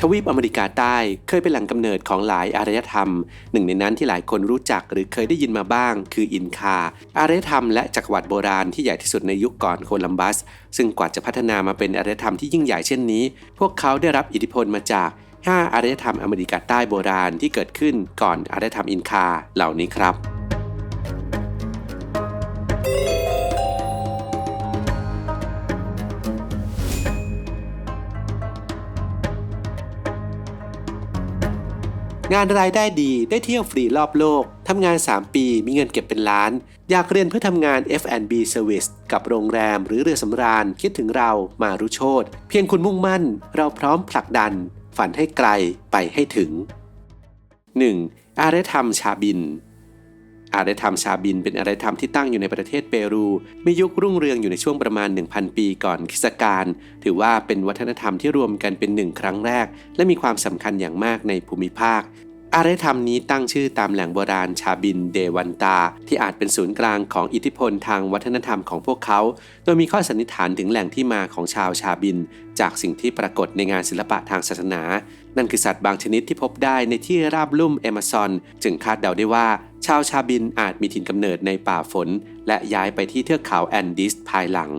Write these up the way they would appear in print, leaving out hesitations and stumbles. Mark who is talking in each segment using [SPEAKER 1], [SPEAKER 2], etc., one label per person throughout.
[SPEAKER 1] ทวีปอเมริกาใต้เคยเป็นแหล่งกำเนิดของหลายอารยธรรมหนึ่งในนั้นที่หลายคนรู้จักหรือเคยได้ยินมาบ้างคืออินคาอารยธรรมและจักรวรรดิโบราณที่ใหญ่ที่สุดในยุคก่อนโคลัมบัสซึ่งกว่าจะพัฒนามาเป็นอารยธรรมที่ยิ่งใหญ่เช่นนี้พวกเขาได้รับอิทธิพลมาจาก5อารยธรรมอเมริกาใต้โบราณที่เกิดขึ้นก่อนอารยธรรมอินคาเหล่านี้ครับงานรายได้ดีได้เที่ยวฟรีรอบโลกทำงาน3ปีมีเงินเก็บเป็นล้านอยากเรียนเพื่อทำงาน F&B Service กับโรงแรมหรือเรือสำราญคิดถึงเรามารุโชติเพียงคุณมุ่งมั่นเราพร้อมผลักดันฝันให้ไกลไปให้ถึง 1. อารยธรรมชาบินอารยธรรมชาบินเป็นอารยธรรมที่ตั้งอยู่ในประเทศเปรูมียุครุ่งเรืองอยู่ในช่วงประมาณ 1,000 ปีก่อนคริสตกาลถือว่าเป็นวัฒนธรรมที่รวมกันเป็นหนึ่งครั้งแรกและมีความสำคัญอย่างมากในภูมิภาคอารยธรรมนี้ตั้งชื่อตามแหล่งโบราณชาบินเดวันตาที่อาจเป็นศูนย์กลางของอิทธิพลทางวัฒนธรรมของพวกเขาโดยมีข้อสันนิษฐานถึงแหล่งที่มาของชาวชาบินจากสิ่งที่ปรากฏในงานศิลปะทางศาสนานั่นคือสัตว์บางชนิดที่พบได้ในที่ราบลุ่มแอมะซอนจึงคาดเดาได้ว่าชาวชาบินอาจมีถิ่นกำเนิดในป่าฝนและย้ายไปที่เทือกเขาแอนดิสภายหลัง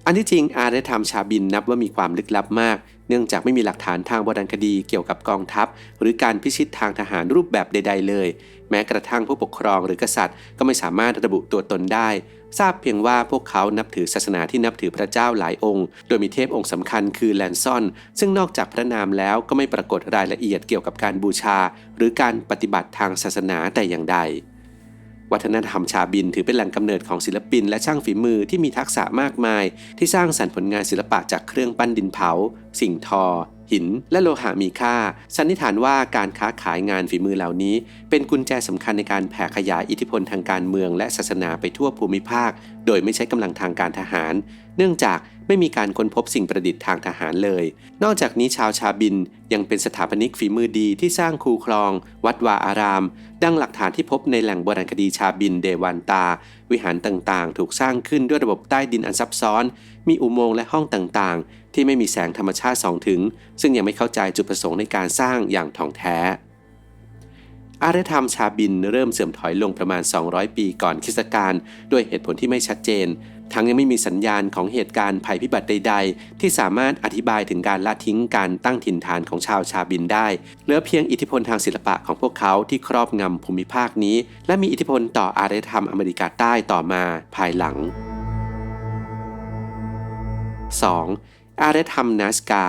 [SPEAKER 1] อันที่จริงอารยธรรมชาบินนับว่ามีความลึกลับมากเนื่องจากไม่มีหลักฐานทางโบราณคดีเกี่ยวกับกองทัพหรือการพิชิตทางทหารรูปแบบใดๆเลยแม้กระทั่งผู้ปกครองหรือกษัตริย์ก็ไม่สามารถระบุตัวตนได้ทราบเพียงว่าพวกเขานับถือศาสนาที่นับถือพระเจ้าหลายองค์โดยมีเทพองค์สำคัญคือแลนซอนซึ่งนอกจากพระนามแล้วก็ไม่ปรากฏรายละเอียดเกี่ยวกับการบูชาหรือการปฏิบัติทางศาสนาแต่อย่างใดวัฒนธรรมชาบินถือเป็นแหล่งกำเนิดของศิลปินและช่างฝีมือที่มีทักษะมากมายที่สร้างสรรค์ผลงานศิลปะจากเครื่องปั้นดินเผาสิ่งทอหินและโลหะมีค่าสันนิษฐานว่าการค้าขายงานฝีมือเหล่านี้เป็นกุญแจสำคัญในการแผ่ขยายอิทธิพลทางการเมืองและศาสนาไปทั่วภูมิภาคโดยไม่ใช้กำลังทางการทหารเนื่องจากไม่มีการค้นพบสิ่งประดิษฐ์ทางทหารเลยนอกจากนี้ชาวชาบินยังเป็นสถาปนิกฝีมือดีที่สร้างคูคลองวัดวาอารามดังหลักฐานที่พบในแหล่งโบราณคดีชาบินเดวันตาวิหารต่างๆถูกสร้างขึ้นด้วยระบบใต้ดินอันซับซ้อนมีอุโมงค์และห้องต่างๆที่ไม่มีแสงธรรมชาติส่องถึงซึ่งยังไม่เข้าใจจุดประสงค์ในการสร้างอย่างถ่องแท้อารยธรรมชาบินเริ่มเสื่อมถอยลงประมาณ200ปีก่อนคริสตกาลด้วยเหตุผลที่ไม่ชัดเจนทั้งยังไม่มีสัญญาณของเหตุการณ์ภัยพิบัติใดๆที่สามารถอธิบายถึงการละทิ้งการตั้งถิ่นฐานของชาวชาบินได้เหลือเพียงอิทธิพลทางศิลปะของพวกเขาที่ครอบงำภูมิภาคนี้และมีอิทธิพลต่ออารยธรรมอเมริกาใต้ต่อมาภายหลัง 2. อารยธรรมนัสกา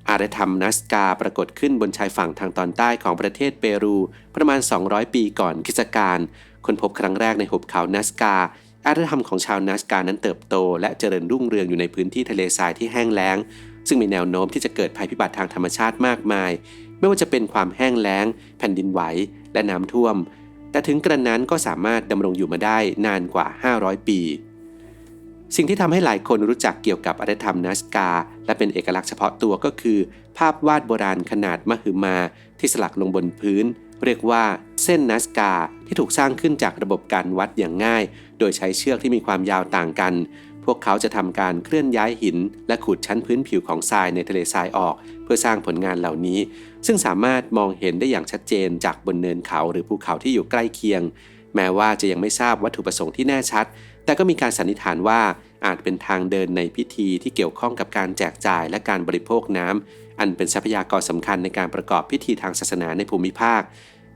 [SPEAKER 1] อารยธรรมนัสกาปรากฏขึ้นบนชายฝั่งทางตอนใต้ของประเทศเปรูประมาณ200ปีก่อนคริสตกาลค้นพบครั้งแรกในหุบเขานัสกาอารยธรรมของชาวนัสกานั้นเติบโตและเจริญรุ่งเรืองอยู่ในพื้นที่ทะเลทรายที่แห้งแล้งซึ่งมีแนวโน้มที่จะเกิดภัยพิบัติทางธรรมชาติมากมายไม่ว่าจะเป็นความแห้งแล้งแผ่นดินไหวและน้ำท่วมแต่ถึงกระนั้นก็สามารถดำรงอยู่มาได้นานกว่า500ปีสิ่งที่ทำให้หลายคนรู้จักเกี่ยวกับอารยธรรมนัสกาและเป็นเอกลักษณ์เฉพาะตัวก็คือภาพวาดโบราณขนาดมหึมาที่สลักลงบนพื้นเรียกว่าเส้นนัสกาที่ถูกสร้างขึ้นจากระบบการวัดอย่างง่ายโดยใช้เชือกที่มีความยาวต่างกันพวกเขาจะทำการเคลื่อนย้ายหินและขูดชั้นพื้นผิวของทรายในทะเลทรายออกเพื่อสร้างผลงานเหล่านี้ซึ่งสามารถมองเห็นได้อย่างชัดเจนจากบนเนินเขาหรือภูเขาที่อยู่ใกล้เคียงแม้ว่าจะยังไม่ทราบวัตถุประสงค์ที่แน่ชัดแต่ก็มีการสันนิษฐานว่าอาจเป็นทางเดินในพิธีที่เกี่ยวข้องกับการแจกจ่ายและการบริโภคน้ำอันเป็นทรัพยากรสำคัญในการประกอบพิธีทางศาสนาในภูมิภาค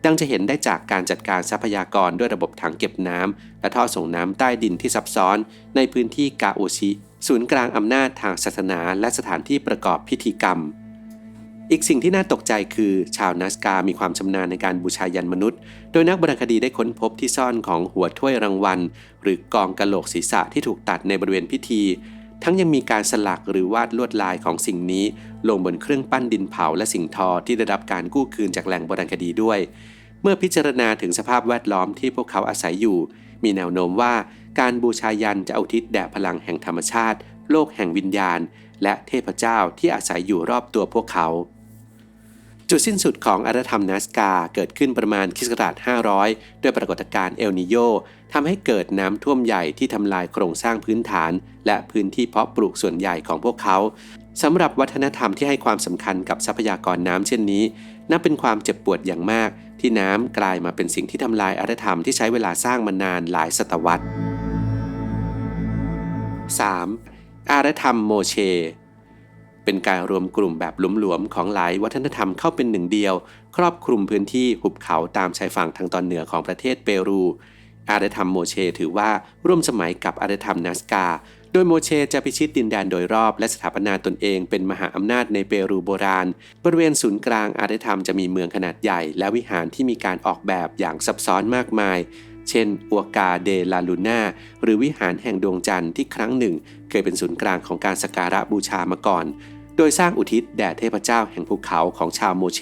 [SPEAKER 1] ดังจะเห็นได้จากการจัดการทรัพยากรด้วยระบบถังเก็บน้ำและท่อส่งน้ำใต้ดินที่ซับซ้อนในพื้นที่กาโอชิศูนย์กลางอำนาจทางศาสนาและสถานที่ประกอบพิธีกรรมอีกสิ่งที่น่าตกใจคือชาวนัสกามีความชำนาญในการบูชายันมนุษย์โดยนักโบราณคดีได้ค้นพบที่ซ่อนของหัวถ้วยรางวัลหรือกองกะโหลกศีรษะที่ถูกตัดในบริเวณพิธีทั้งยังมีการสลักหรือวาดลวดลายของสิ่งนี้ลงบนเครื่องปั้นดินเผาและสิ่งทอที่ได้รับการกู้คืนจากแหล่งโบราณคดีด้วยเมื่อพิจารณาถึงสภาพแวดล้อมที่พวกเขาอาศัยอยู่มีแนวโน้มว่าการบูชายันจะอุทิศแด่พลังแห่งธรรมชาติโลกแห่งวิญญาณและเทพเจ้าที่อาศัยอยู่รอบตัวพวกเขาจุดสิ้นสุดของอารยธรรมนัสกาเกิดขึ้นประมาณค.ศ. 500ด้วยปรากฏการณ์เอลนิโญทำให้เกิดน้ำท่วมใหญ่ที่ทำลายโครงสร้างพื้นฐานและพื้นที่เพาะปลูกส่วนใหญ่ของพวกเขา สำหรับวัฒนธรรมที่ให้ความสำคัญกับทรัพยากรน้ำเช่นนี้นับเป็นความเจ็บปวดอย่างมากที่น้ำกลายมาเป็นสิ่งที่ทำลายอารยธรรมที่ใช้เวลาสร้างมานานหลายศตวรรษ 3. อารยธรรมโมเชเป็นการรวมกลุ่มแบบหลวมๆของหลายวัฒนธรรมเข้าเป็นหนึ่งเดียวครอบคลุมพื้นที่หุบเขาตามชายฝั่งทางตอนเหนือของประเทศเปรูอารยธรรมโมเชถือว่าร่วมสมัยกับอารยธรรมนัสกาโดยโมเชจะพิชิตดินแดนโดยรอบและสถาปนาตนเองเป็นมหาอำนาจในเปรูโบราณบริเวณศูนย์กลางอารยธรรมจะมีเมืองขนาดใหญ่และวิหารที่มีการออกแบบอย่างซับซ้อนมากมายเช่นอัวกาเดลาลูน่าหรือวิหารแห่งดวงจันทร์ที่ครั้งหนึ่งเคยเป็นศูนย์กลางของการสักการะบูชามาก่อนโดยสร้างอุทิศแด่เทพเจ้าแห่งภูเขาของชาวโมเช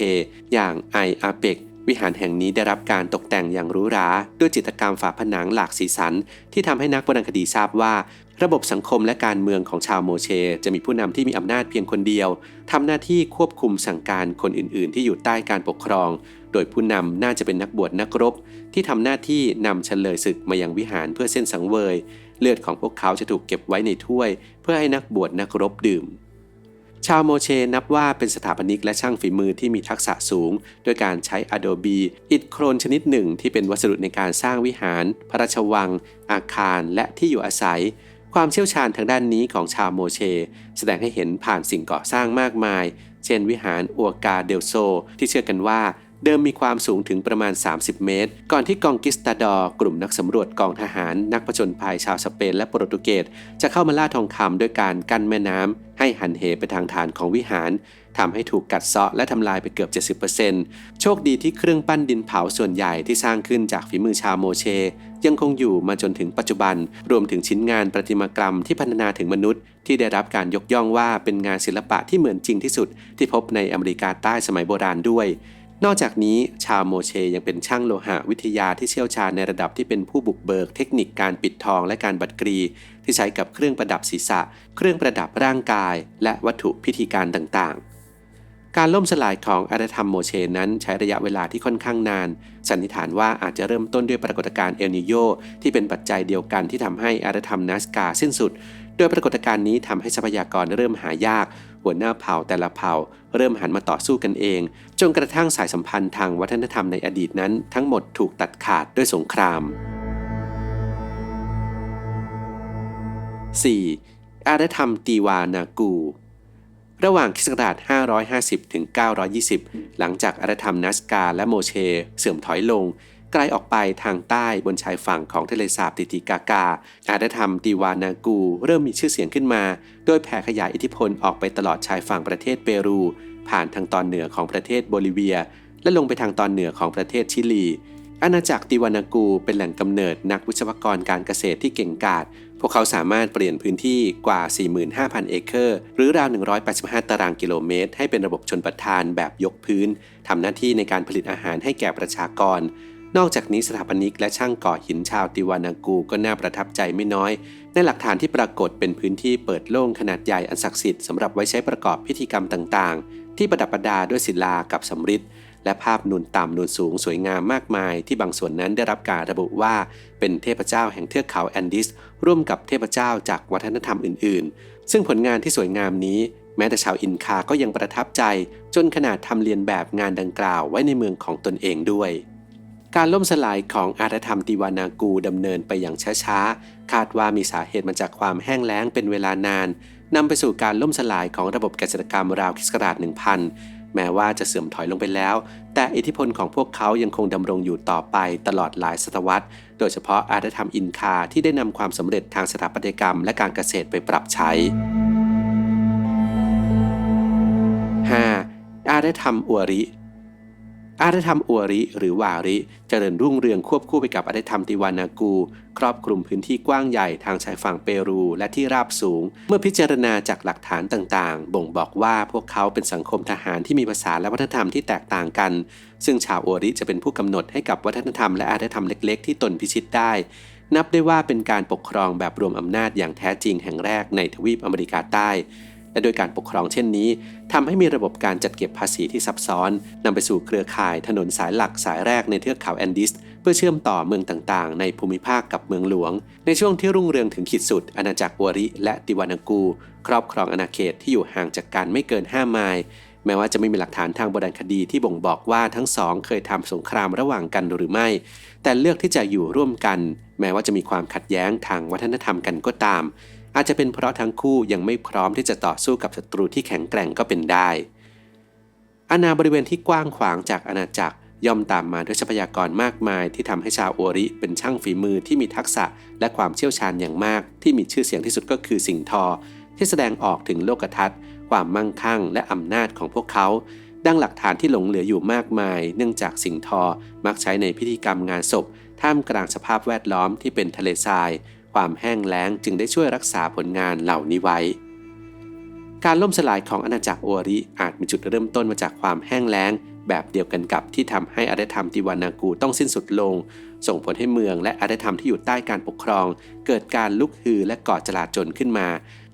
[SPEAKER 1] อย่างไออาเปกวิหารแห่งนี้ได้รับการตกแต่งอย่างหรูหราด้วยจิตรกรรมฝาผนังหลากสีสันที่ทำให้นักวรรณคดีทราบว่าระบบสังคมและการเมืองของชาวโมเชจะมีผู้นำที่มีอำนาจเพียงคนเดียวทำหน้าที่ควบคุมสั่งการคนอื่นๆที่อยู่ใต้การปกครองโดยผู้นำน่าจะเป็นนักบวชนักรบที่ทำหน้าที่นำเฉลยศึกมายังวิหารเพื่อเส้นสังเวยเลือดของพวกเขาจะถูกเก็บไว้ในถ้วยเพื่อให้นักบวชนักรบดื่มชาวโมเชนับว่าเป็นสถาปนิกและช่างฝีมือที่มีทักษะสูงโดยการใช้ Adobe อิฐโครนชนิดหนึ่งที่เป็นวัสดุในการสร้างวิหารพระราชวังอาคารและที่อยู่อาศัยความเชี่ยวชาญทางด้านนี้ของชาวโมเชแสดงให้เห็นผ่านสิ่งก่อสร้างมากมายเช่นวิหารอัวกาเดลโซที่เชื่อกันว่าเดิมมีความสูงถึงประมาณ30เมตรก่อนที่กองกิสตาดอร์กลุ่มนักสำรวจกองทหารนักผจญภัยชาวสเปนและโปรตุเกสจะเข้ามาล่าทองคำด้วยการกั้นแม่น้ำให้หันเหไปทางฐานของวิหารทำให้ถูกกัดเซาะและทำลายไปเกือบ 70% โชคดีที่เครื่องปั้นดินเผาส่วนใหญ่ที่สร้างขึ้นจากฝีมือชาวโมเชยังคงอยู่มาจนถึงปัจจุบันรวมถึงชิ้นงานประติมากรรมที่พัฒนาถึงมนุษย์ที่ได้รับการยกย่องว่าเป็นงานศิลปะที่เหมือนจริงที่สุดที่พบในอเมริกาใต้สมัยโบราณด้วยนอกจากนี้ชาวโมเชยังเป็นช่างโลหะวิทยาที่เชี่ยวชาญในระดับที่เป็นผู้บุกเบิกเทคนิคการปิดทองและการบัดกรีที่ใช้กับเครื่องประดับศีรษะเครื่องประดับร่างกายและวัตถุพิธีการต่างๆการล่มสลายของอารยธรรมโมเชนั้นใช้ระยะเวลาที่ค่อนข้างนานสันนิษฐานว่าอาจจะเริ่มต้นด้วยปรากฏการณ์เอลนิโญที่เป็นปัจจัยเดียวกันที่ทำให้อารยธรรมนัสกาสิ้นสุดโดยปรากฏการณ์นี้ทำให้ทรัพยากรเริ่มหายากหัวหน้าเผ่าแต่ละเผ่าเริ่มหันมาต่อสู้กันเองจนกระทั่งสายสัมพันธ์ทางวัฒนธรรมในอดีตนั้นทั้งหมดถูกตัดขาดด้วยสงคราม 4. อารยธรรมตีวานากูระหว่างค.ศ. 550 ถึง 920 หลังจากอารยธรรมนัสกาและโมเชเสื่อมถอยลงไกลออกไปทางใต้บนชายฝั่งของทะเลสาบติติกากาอารยธรรมตีวานากูเริ่มมีชื่อเสียงขึ้นมาโดยแผ่ขยายอิทธิพลออกไปตลอดชายฝั่งประเทศเปรูผ่านทางตอนเหนือของประเทศโบลิเวียและลงไปทางตอนเหนือของประเทศชิลีอาณาจักรตีวานากูเป็นแหล่งกำเนิดนักวิศวกรการเกษตรที่เก่งกาจพวกเขาสามารถเปลี่ยนพื้นที่กว่า 45,000 เอเคอร์หรือราว 185 ตารางกิโลเมตรให้เป็นระบบชนประทานแบบยกพื้นทำหน้าที่ในการผลิตอาหารให้แก่ประชากรนอกจากนี้สถาปนิกและช่างก่อหินชาวติวานากูก็น่าประทับใจไม่น้อยในหลักฐานที่ปรากฏเป็นพื้นที่เปิดโล่งขนาดใหญ่อันศักดิ์สิทธิ์สำหรับไว้ใช้ประกอบพิธีกรรมต่างๆที่ประดับประดาด้วยศิลากับสำริดและภาพนูนต่ำนูนสูงสวยงามมากมายที่บางส่วนนั้นได้รับการระบุว่าเป็นเทพเจ้าแห่งเทือกเขาแอนดิสร่วมกับเทพเจ้าจากวัฒนธรรมอื่นๆซึ่งผลงานที่สวยงามนี้แม้แต่ชาวอินคาก็ยังประทับใจจนขนาดทำเลียนแบบงานดังกล่าวไว้ในเมืองของตนเองด้วยการล่มสลายของอารยธรรมติวานากูดำเนินไปอย่างช้าๆคาดว่ามีสาเหตุมาจากความแห้งแล้งเป็นเวลานานนำไปสู่การล่มสลายของระบบเกษตรกรรมราวค.ศ. 1000 แม้ว่าจะเสื่อมถอยลงไปแล้วแต่อิทธิพลของพวกเขายังคงดำรงอยู่ต่อไปตลอดหลายศตวรรษโดยเฉพาะอารยธรรมอินคาที่ได้นำความสำเร็จทางสถาปัตยกรรมและการเกษตรไปปรับใช้ 5. อารยธรรมอัวริอารยธรรมอัวริหรือวาริเจริญรุ่งเรืองควบคู่ไปกับอารยธรรมติวานากูครอบคลุมพื้นที่กว้างใหญ่ทางชายฝั่งเปรูและที่ราบสูงเมื่อพิจารณาจากหลักฐานต่างๆบ่งบอกว่าพวกเขาเป็นสังคมทหารที่มีภาษาและวัฒนธรรมที่แตกต่างกันซึ่งชาวอัวริจะเป็นผู้กำหนดให้กับวัฒนธรรมและอารยธรรมเล็กๆที่ตนพิชิตได้นับได้ว่าเป็นการปกครองแบบรวมอำนาจอย่างแท้จริงแห่งแรกในทวีปอเมริกาใต้ และโดยการปกครองเช่นนี้ทำให้มีระบบการจัดเก็บภาษีที่ซับซ้อนนำไปสู่เครือข่ายถนนสายหลักสายแรกในเทือกเขาแอนดิสเพื่อเชื่อมต่อเมืองต่างๆในภูมิภาคกับเมืองหลวงในช่วงที่รุ่งเรืองถึงขีดสุดอาณาจักรวาริและติวานากูครอบครองอาณาเขตที่อยู่ห่างจากกันไม่เกิน5 ไมล์แม้ว่าจะไม่มีหลักฐานทางโบราณคดีที่บ่งบอกว่าทั้งสองเคยทำสงครามระหว่างกันหรือไม่แต่เลือกที่จะอยู่ร่วมกันแม้ว่าจะมีความขัดแย้งทางวัฒนธรรมกันก็ตามอาจจะเป็นเพราะทั้งคู่ยังไม่พร้อมที่จะต่อสู้กับศัตรูที่แข็งแกร่งก็เป็นได้อาณาบริเวณที่กว้างขวางจากอาณาจักรย่อมตามมาด้วยทรัพยากรมากมายที่ทำให้ชาวโอริเป็นช่างฝีมือที่มีทักษะและความเชี่ยวชาญอย่างมากที่มีชื่อเสียงที่สุดก็คือสิงห์ทอที่แสดงออกถึงโลกทัศน์ความมั่งคั่งและอำนาจของพวกเขาดังหลักฐานที่หลงเหลืออยู่มากมายเนื่องจากสิงห์ทอมักใช้ในพิธีกรรมงานศพท่ามกลางสภาพแวดล้อมที่เป็นทะเลทรายความแห้งแล้งจึงได้ช่วยรักษาผลงานเหล่านี้ไว้การล่มสลายของอาณาจักรโอริอาจมีจุดเริ่มต้นมาจากความแห้งแล้งแบบเดียวกันกับที่ทำให้อารยธรรมติวานากูต้องสิ้นสุดลงส่งผลให้เมืองและอารยธรรมที่อยู่ใต้การปกครองเกิดการลุกฮือและก่อจลาจลขึ้นมา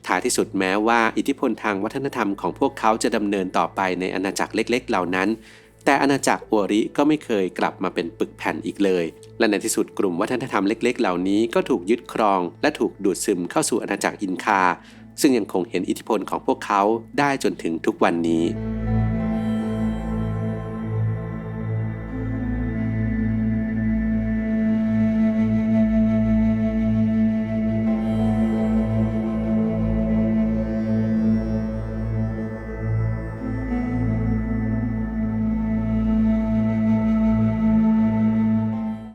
[SPEAKER 1] ท้ายที่สุดแม้ว่าอิทธิพลทางวัฒนธรรมของพวกเขาจะดำเนินต่อไปในอาณาจักรเล็กๆเหล่านั้นแต่อาณาจักรโอริก็ไม่เคยกลับมาเป็นปึกแผ่นอีกเลยและในที่สุดกลุ่มวัฒนธรรมเล็กๆเหล่านี้ก็ถูกยึดครองและถูกดูดซึมเข้าสู่อาณาจักรอินคาซึ่งยังคงเห็นอิทธิพลของพวกเขาได้จนถึงทุกวันนี้